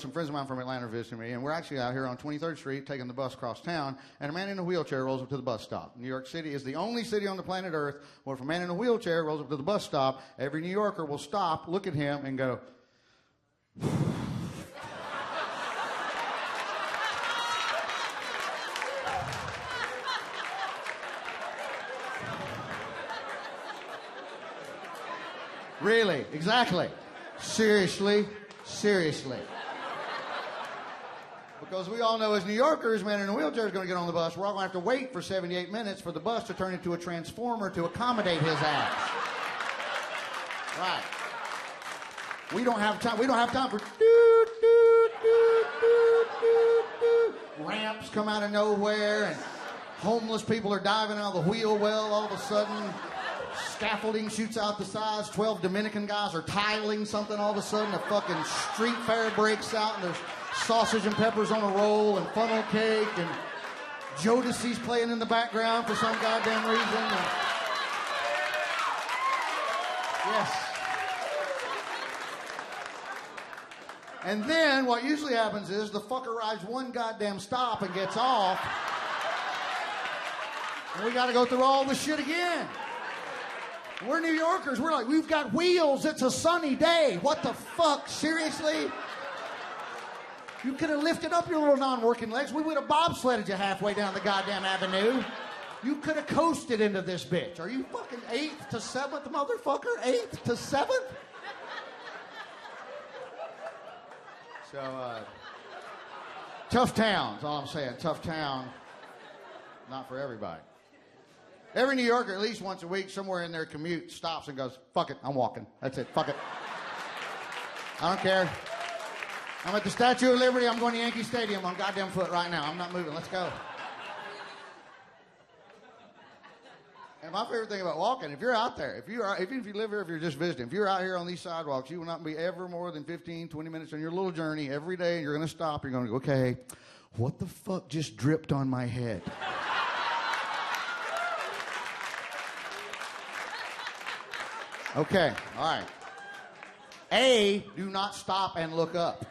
Some friends of mine from Atlanta are visiting me, and we're actually out here on 23rd Street taking the bus across town, and a man in a wheelchair rolls up to the bus stop. New York City is the only city on the planet Earth where if a man in a wheelchair rolls up to the bus stop, every New Yorker will stop, look at him, and go, really? Exactly. Seriously? Seriously. Because we all know as New Yorkers, man in a wheelchair is going to get on the bus. We're all going to have to wait for 78 minutes for the bus to turn into a transformer to accommodate his ass. Right. We don't have time. We don't have time for ramps come out of nowhere, and homeless people are diving out of the wheel well all of a sudden. Scaffolding shoots out the sides. 12 Dominican guys are tiling something all of a sudden. A fucking street fair breaks out, and there's sausage and peppers on a roll and funnel cake, and Jodeci's playing in the background for some goddamn reason. Yes. And then what usually happens is the fucker rides one goddamn stop and gets off, and we got to go through all this shit again. We're New Yorkers. We're like, we've got wheels. It's a sunny day. What the fuck? Seriously? You could have lifted up your little non-working legs. We would have bobsledded you halfway down the goddamn avenue. You could have coasted into this bitch. Are you fucking 8th to 7th, motherfucker? 8th to 7th? So, tough town, that's all I'm saying. Tough town. Not for everybody. Every New Yorker, at least once a week, somewhere in their commute, stops and goes, fuck it, I'm walking. That's it, fuck it. I don't care. I'm at the Statue of Liberty. I'm going to Yankee Stadium on goddamn foot right now. I'm not moving. Let's go. And my favorite thing about walking, if you're out there, even if you live here, if you're just visiting, if you're out here on these sidewalks, you will not be ever more than 15, 20 minutes on your little journey every day, and you're going to stop. You're going to go, okay, what the fuck just dripped on my head? Okay, all right. A, do not stop and look up.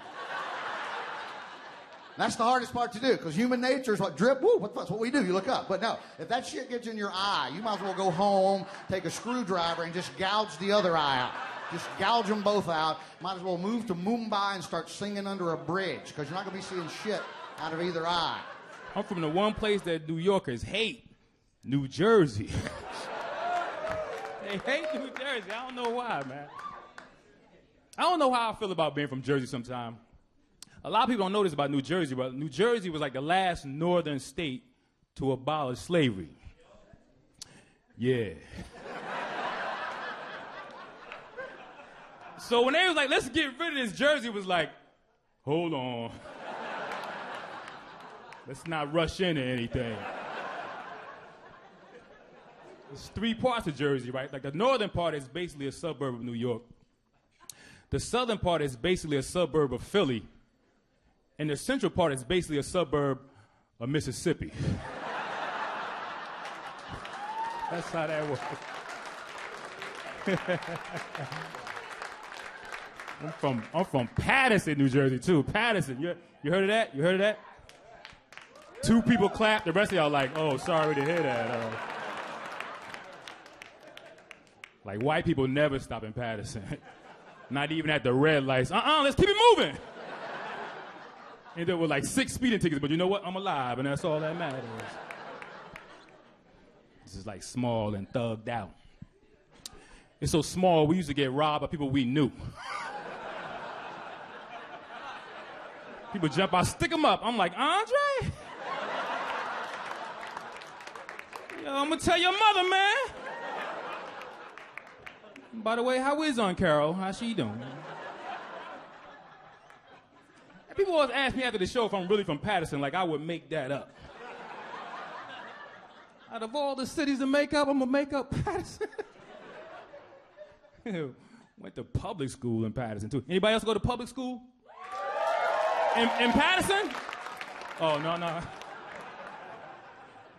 That's the hardest part to do, because human nature is what drip, woo, that's what we do, you look up. But no, if that shit gets in your eye, you might as well go home, take a screwdriver, and just gouge the other eye out. Just gouge them both out. Might as well move to Mumbai and start singing under a bridge, because you're not going to be seeing shit out of either eye. I'm from the one place that New Yorkers hate, New Jersey. They hate New Jersey. I don't know why, man. I don't know how I feel about being from Jersey sometimes. A lot of people don't know this about New Jersey, but New Jersey was like the last northern state to abolish slavery. Yeah. So when they was like, let's get rid of this, Jersey was like, hold on. Let's not rush into anything. There's 3 parts of Jersey, right? Like the northern part is basically a suburb of New York. The southern part is basically a suburb of Philly. And the central part is basically a suburb of Mississippi. That's how that works. I'm from Paterson, New Jersey, too. Paterson. You heard of that? You heard of that? 2 people clapped. The rest of y'all like, oh, sorry to hear that. Like, white people never stop in Paterson. Not even at the red lights. Let's keep it moving. And there were like 6 speeding tickets, but you know what? I'm alive, and that's all that matters. This is like small and thugged out. It's so small, we used to get robbed by people we knew. People jump out, stick them up. I'm like, Andre? Yo, I'm gonna tell your mother, man. By the way, how is Aunt Carol? How's she doing? People always ask me after the show if I'm really from Paterson, like I would make that up. Out of all the cities to make up, I'm gonna make up Paterson. Went to public school in Paterson, too. Anybody else go to public school? In Paterson? Oh, no.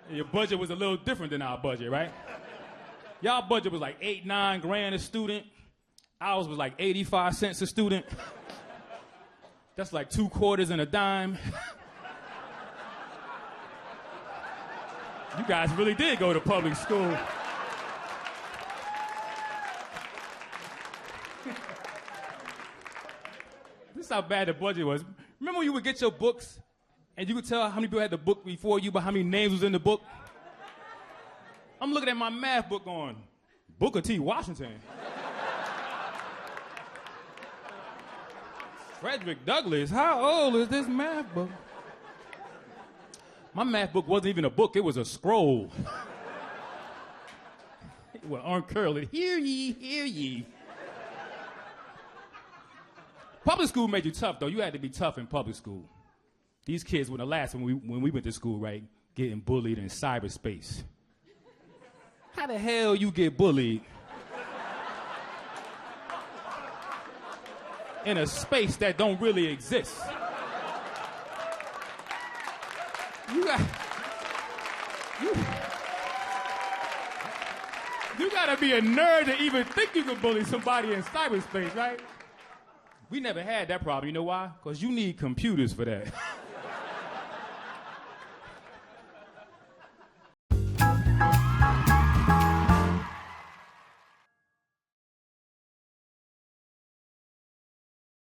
Your budget was a little different than our budget, right? Y'all budget was like $8-9 grand a student. Ours was like 85 cents a student. That's like 2 quarters and a dime. You guys really did go to public school. This is how bad the budget was. Remember when you would get your books and you could tell how many people had the book before you, but how many names was in the book? I'm looking at my math book on Booker T. Washington. Frederick Douglass, how old is this math book? My math book wasn't even a book, it was a scroll. It would uncurl it. Hear ye, hear ye. Public school made you tough, though. You had to be tough in public school. These kids were the last when we went to school, right? Getting bullied in cyberspace. How the hell you get bullied in a space that don't really exist? You gotta be a nerd to even think you can bully somebody in cyberspace, right? We never had that problem. You know why? Because you need computers for that.